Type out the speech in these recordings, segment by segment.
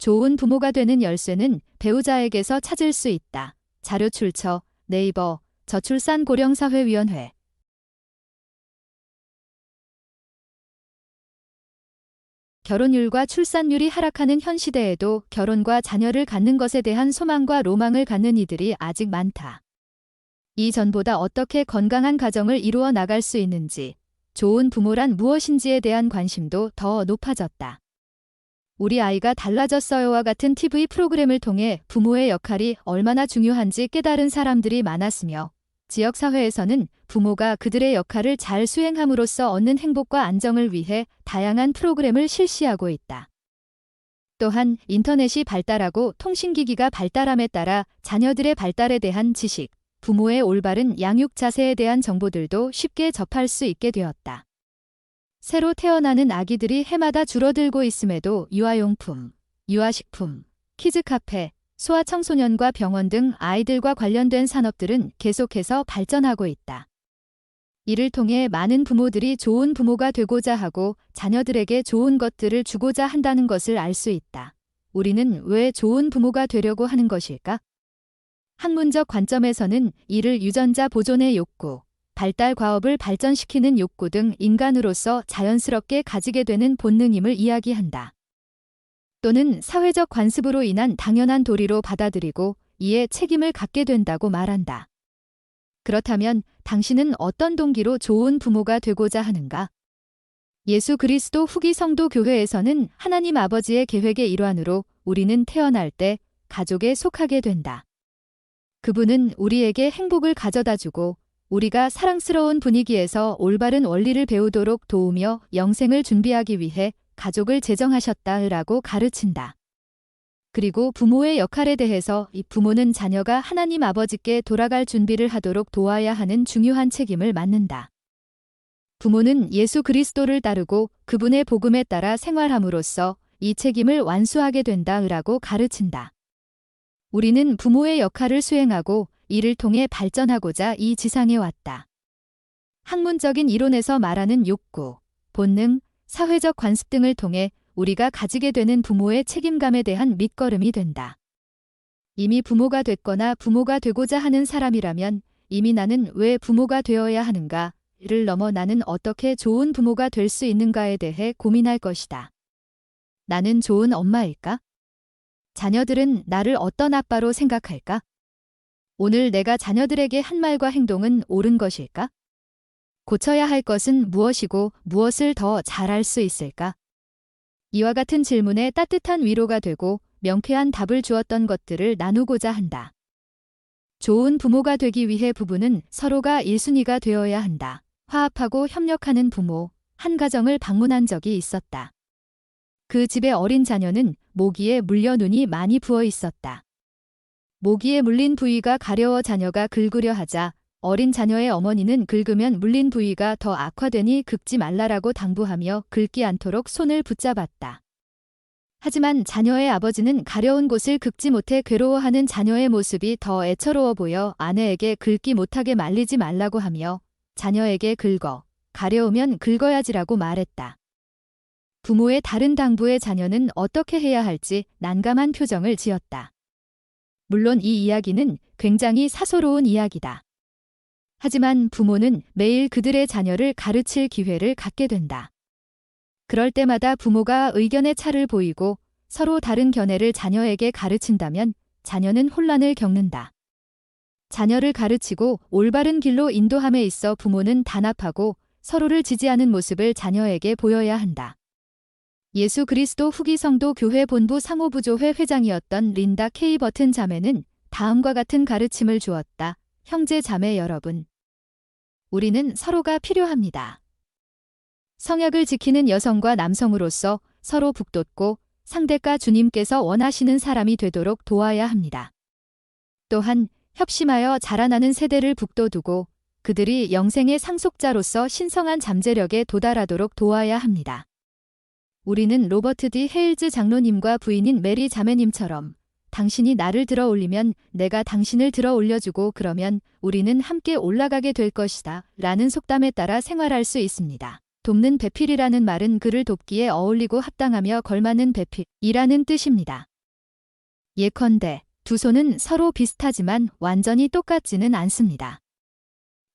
좋은 부모가 되는 열쇠는 배우자에게서 찾을 수 있다. 자료 출처 네이버 저출산 고령사회위원회. 결혼율과 출산율이 하락하는 현 시대에도 결혼과 자녀를 갖는 것에 대한 소망과 로망을 갖는 이들이 아직 많다. 이전보다 어떻게 건강한 가정을 이루어 나갈 수 있는지, 좋은 부모란 무엇인지에 대한 관심도 더 높아졌다. 우리 아이가 달라졌어요와 같은 TV 프로그램을 통해 부모의 역할이 얼마나 중요한지 깨달은 사람들이 많았으며, 지역사회에서는 부모가 그들의 역할을 잘 수행함으로써 얻는 행복과 안정을 위해 다양한 프로그램을 실시하고 있다. 또한 인터넷이 발달하고 통신기기가 발달함에 따라 자녀들의 발달에 대한 지식, 부모의 올바른 양육 자세에 대한 정보들도 쉽게 접할 수 있게 되었다. 새로 태어나는 아기들이 해마다 줄어들고 있음에도 유아용품, 유아식품, 키즈카페, 소아청소년과 병원 등 아이들과 관련된 산업들은 계속해서 발전하고 있다. 이를 통해 많은 부모들이 좋은 부모가 되고자 하고 자녀들에게 좋은 것들을 주고자 한다는 것을 알 수 있다. 우리는 왜 좋은 부모가 되려고 하는 것일까? 학문적 관점에서는 이를 유전자 보존의 욕구, 발달 과업을 발전시키는 욕구 등 인간으로서 자연스럽게 가지게 되는 본능임을 이야기한다. 또는 사회적 관습으로 인한 당연한 도리로 받아들이고 이에 책임을 갖게 된다고 말한다. 그렇다면 당신은 어떤 동기로 좋은 부모가 되고자 하는가? 예수 그리스도 후기 성도 교회에서는 하나님 아버지의 계획의 일환으로 우리는 태어날 때 가족에 속하게 된다. 그분은 우리에게 행복을 가져다주고 우리가 사랑스러운 분위기에서 올바른 원리를 배우도록 도우며 영생을 준비하기 위해 가족을 제정하셨다라고 가르친다. 그리고 부모의 역할에 대해서 이 부모는 자녀가 하나님 아버지께 돌아갈 준비를 하도록 도와야 하는 중요한 책임을 맡는다. 부모는 예수 그리스도를 따르고 그분의 복음에 따라 생활함으로써 이 책임을 완수하게 된다라고 가르친다. 우리는 부모의 역할을 수행하고 이를 통해 발전하고자 이 지상에 왔다. 학문적인 이론에서 말하는 욕구, 본능, 사회적 관습 등을 통해 우리가 가지게 되는 부모의 책임감에 대한 밑거름이 된다. 이미 부모가 됐거나 부모가 되고자 하는 사람이라면 이미 나는 왜 부모가 되어야 하는가를 넘어 나는 어떻게 좋은 부모가 될 수 있는가에 대해 고민할 것이다. 나는 좋은 엄마일까? 자녀들은 나를 어떤 아빠로 생각할까? 오늘 내가 자녀들에게 한 말과 행동은 옳은 것일까? 고쳐야 할 것은 무엇이고 무엇을 더 잘할 수 있을까? 이와 같은 질문에 따뜻한 위로가 되고 명쾌한 답을 주었던 것들을 나누고자 한다. 좋은 부모가 되기 위해 부부는 서로가 1순위가 되어야 한다. 화합하고 협력하는 부모, 한 가정을 방문한 적이 있었다. 그 집의 어린 자녀는 모기에 물려 눈이 많이 부어 있었다. 모기에 물린 부위가 가려워 자녀가 긁으려 하자 어린 자녀의 어머니는 긁으면 물린 부위가 더 악화되니 긁지 말라라고 당부하며 긁지 않도록 손을 붙잡았다. 하지만 자녀의 아버지는 가려운 곳을 긁지 못해 괴로워하는 자녀의 모습이 더 애처로워 보여 아내에게 긁지 못하게 말리지 말라고 하며 자녀에게 긁어, 가려우면 긁어야지라고 말했다. 부모의 다른 당부에 자녀는 어떻게 해야 할지 난감한 표정을 지었다. 물론 이 이야기는 굉장히 사소로운 이야기다. 하지만 부모는 매일 그들의 자녀를 가르칠 기회를 갖게 된다. 그럴 때마다 부모가 의견의 차를 보이고 서로 다른 견해를 자녀에게 가르친다면 자녀는 혼란을 겪는다. 자녀를 가르치고 올바른 길로 인도함에 있어 부모는 단합하고 서로를 지지하는 모습을 자녀에게 보여야 한다. 예수 그리스도 후기 성도 교회 본부 상호부조회 회장이었던 린다 K. 버튼 자매는 다음과 같은 가르침을 주었다. 형제 자매 여러분, 우리는 서로가 필요합니다. 성약을 지키는 여성과 남성으로서 서로 북돋고 상대가 주님께서 원하시는 사람이 되도록 도와야 합니다. 또한 협심하여 자라나는 세대를 북돋우고 그들이 영생의 상속자로서 신성한 잠재력에 도달하도록 도와야 합니다. 우리는 로버트 D. 헤일즈 장로님과 부인인 메리 자매님처럼 당신이 나를 들어 올리면 내가 당신을 들어 올려주고 그러면 우리는 함께 올라가게 될 것이다 라는 속담에 따라 생활할 수 있습니다. 돕는 배필이라는 말은 그를 돕기에 어울리고 합당하며 걸맞는 배필이라는 뜻입니다. 예컨대 두 손은 서로 비슷하지만 완전히 똑같지는 않습니다.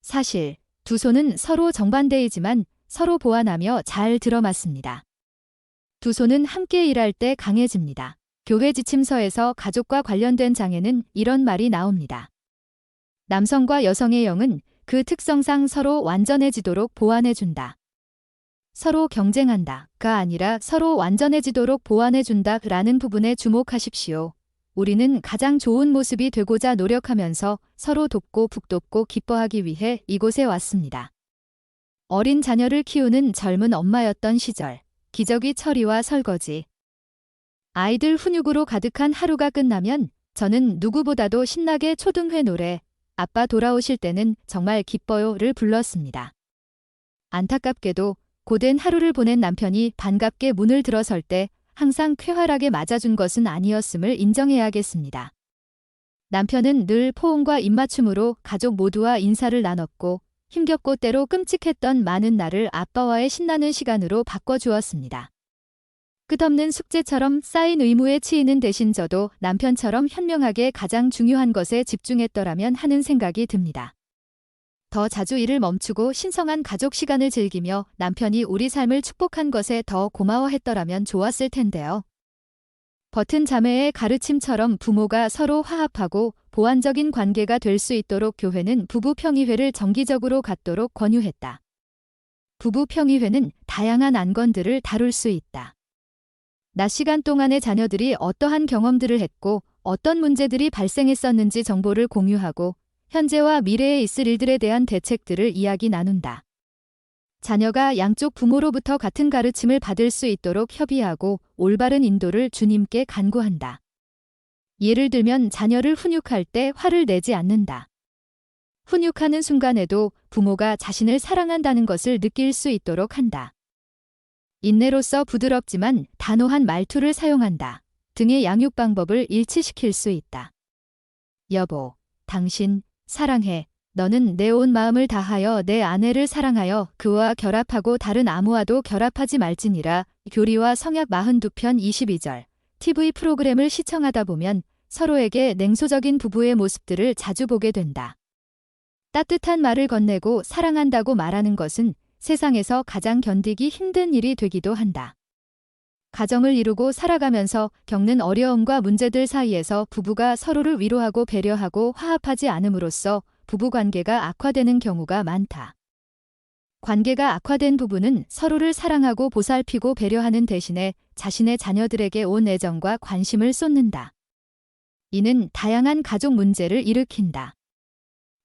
사실 두 손은 서로 정반대이지만 서로 보완하며 잘 들어맞습니다. 두 손은 함께 일할 때 강해집니다. 교회 지침서에서 가족과 관련된 장에는 이런 말이 나옵니다. 남성과 여성의 영은 그 특성상 서로 완전해지도록 보완해준다. 서로 경쟁한다가 아니라 서로 완전해지도록 보완해준다 라는 부분에 주목하십시오. 우리는 가장 좋은 모습이 되고자 노력하면서 서로 돕고 북돋고 기뻐하기 위해 이곳에 왔습니다. 어린 자녀를 키우는 젊은 엄마였던 시절, 기저귀 처리와 설거지. 아이들 훈육으로 가득한 하루가 끝나면 저는 누구보다도 신나게 초등회 노래, 아빠 돌아오실 때는 정말 기뻐요를 불렀습니다. 안타깝게도 고된 하루를 보낸 남편이 반갑게 문을 들어설 때 항상 쾌활하게 맞아준 것은 아니었음을 인정해야겠습니다. 남편은 늘 포옹과 입맞춤으로 가족 모두와 인사를 나눴고 힘겹고 때로 끔찍했던 많은 날을 아빠와의 신나는 시간으로 바꿔주었습니다. 끝없는 숙제처럼 쌓인 의무에 치이는 대신 저도 남편처럼 현명하게 가장 중요한 것에 집중했더라면 하는 생각이 듭니다. 더 자주 일을 멈추고 신성한 가족 시간을 즐기며 남편이 우리 삶을 축복한 것에 더 고마워했더라면 좋았을 텐데요. 버튼 자매의 가르침처럼 부모가 서로 화합하고 보완적인 관계가 될 수 있도록 교회는 부부평의회를 정기적으로 갖도록 권유했다. 부부평의회는 다양한 안건들을 다룰 수 있다. 낮 시간 동안의 자녀들이 어떠한 경험들을 했고 어떤 문제들이 발생했었는지 정보를 공유하고 현재와 미래에 있을 일들에 대한 대책들을 이야기 나눈다. 자녀가 양쪽 부모로부터 같은 가르침을 받을 수 있도록 협의하고 올바른 인도를 주님께 간구한다. 예를 들면 자녀를 훈육할 때 화를 내지 않는다. 훈육하는 순간에도 부모가 자신을 사랑한다는 것을 느낄 수 있도록 한다. 인내로서 부드럽지만 단호한 말투를 사용한다. 등의 양육 방법을 일치시킬 수 있다. 여보, 당신 사랑해. 너는 내 온 마음을 다하여 내 아내를 사랑하여 그와 결합하고 다른 아무와도 결합하지 말지니라. 교리와 성약 42편 22절. TV 프로그램을 시청하다 보면 서로에게 냉소적인 부부의 모습들을 자주 보게 된다. 따뜻한 말을 건네고 사랑한다고 말하는 것은 세상에서 가장 견디기 힘든 일이 되기도 한다. 가정을 이루고 살아가면서 겪는 어려움과 문제들 사이에서 부부가 서로를 위로하고 배려하고 화합하지 않음으로써 부부관계가 악화되는 경우가 많다. 관계가 악화된 부부는 서로를 사랑하고 보살피고 배려하는 대신에 자신의 자녀들에게 온 애정과 관심을 쏟는다. 이는 다양한 가족 문제를 일으킨다.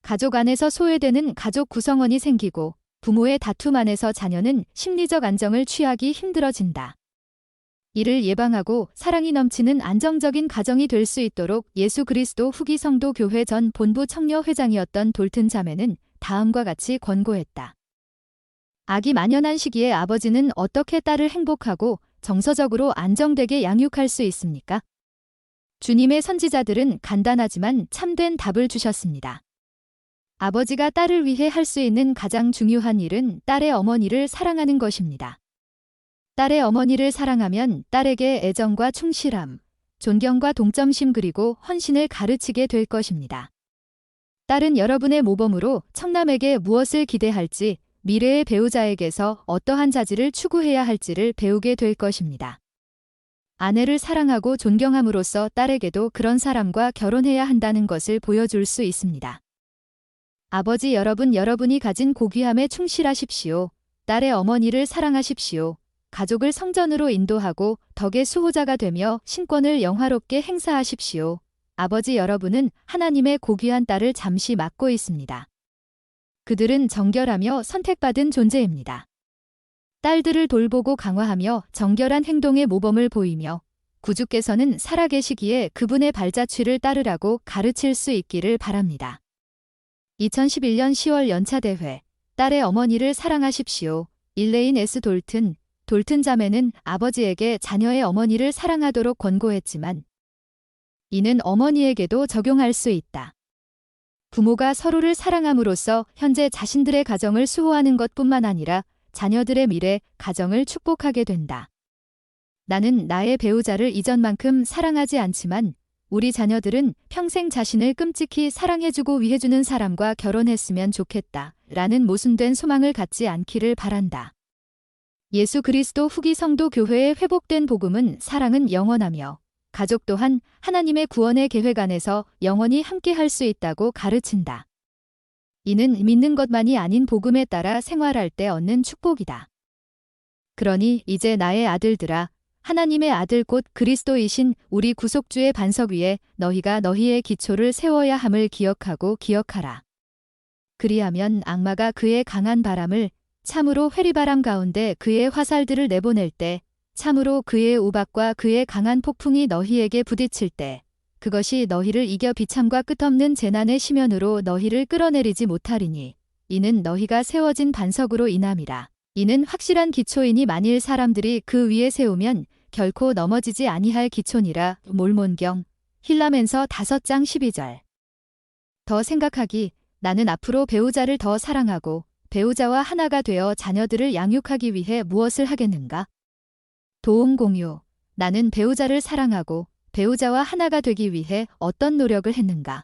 가족 안에서 소외되는 가족 구성원이 생기고 부모의 다툼 안에서 자녀는 심리적 안정을 취하기 힘들어진다. 이를 예방하고 사랑이 넘치는 안정적인 가정이 될 수 있도록 예수 그리스도 후기 성도 교회 전 본부 청려 회장이었던 돌튼 자매는 다음과 같이 권고했다. 악이 만연한 시기에 아버지는 어떻게 딸을 행복하고 정서적으로 안정되게 양육할 수 있습니까? 주님의 선지자들은 간단하지만 참된 답을 주셨습니다. 아버지가 딸을 위해 할 수 있는 가장 중요한 일은 딸의 어머니를 사랑하는 것입니다. 딸의 어머니를 사랑하면 딸에게 애정과 충실함, 존경과 동점심 그리고 헌신을 가르치게 될 것입니다. 딸은 여러분의 모범으로 청남에게 무엇을 기대할지, 미래의 배우자에게서 어떠한 자질을 추구해야 할지를 배우게 될 것입니다. 아내를 사랑하고 존경함으로써 딸에게도 그런 사람과 결혼해야 한다는 것을 보여줄 수 있습니다. 아버지 여러분이 가진 고귀함에 충실하십시오. 딸의 어머니를 사랑하십시오. 가족을 성전으로 인도하고 덕의 수호자가 되며 신권을 영화롭게 행사하십시오. 아버지 여러분은 하나님의 고귀한 딸을 잠시 맡고 있습니다. 그들은 정결하며 선택받은 존재입니다. 딸들을 돌보고 강화하며 정결한 행동의 모범을 보이며 구주께서는 살아계시기에 그분의 발자취를 따르라고 가르칠 수 있기를 바랍니다. 2011년 10월 연차대회 딸의 어머니를 사랑하십시오. 일레인 S. 돌튼 자매는 아버지에게 자녀의 어머니를 사랑하도록 권고했지만 이는 어머니에게도 적용할 수 있다. 부모가 서로를 사랑함으로써 현재 자신들의 가정을 수호하는 것뿐만 아니라 자녀들의 미래, 가정을 축복하게 된다. 나는 나의 배우자를 이전만큼 사랑하지 않지만 우리 자녀들은 평생 자신을 끔찍히 사랑해주고 위해주는 사람과 결혼했으면 좋겠다. 라는 모순된 소망을 갖지 않기를 바란다. 예수 그리스도 후기 성도 교회의 회복된 복음은 사랑은 영원하며 가족 또한 하나님의 구원의 계획 안에서 영원히 함께할 수 있다고 가르친다. 이는 믿는 것만이 아닌 복음에 따라 생활할 때 얻는 축복이다. 그러니 이제 나의 아들들아, 하나님의 아들 곧 그리스도이신 우리 구속주의 반석 위에 너희가 너희의 기초를 세워야 함을 기억하고 기억하라. 그리하면 악마가 그의 강한 바람을 참으로 회리바람 가운데 그의 화살들을 내보낼 때 참으로 그의 우박과 그의 강한 폭풍이 너희에게 부딪힐 때 그것이 너희를 이겨 비참과 끝없는 재난의 시면으로 너희를 끌어내리지 못하리니 이는 너희가 세워진 반석으로 인함이라. 이는 확실한 기초이니 만일 사람들이 그 위에 세우면 결코 넘어지지 아니할 기초니라. 몰몬경 힐라멘서 5장 12절. 더 생각하기, 나는 앞으로 배우자를 더 사랑하고 배우자와 하나가 되어 자녀들을 양육하기 위해 무엇을 하겠는가? 도움 공유, 나는 배우자를 사랑하고 배우자와 하나가 되기 위해 어떤 노력을 했는가?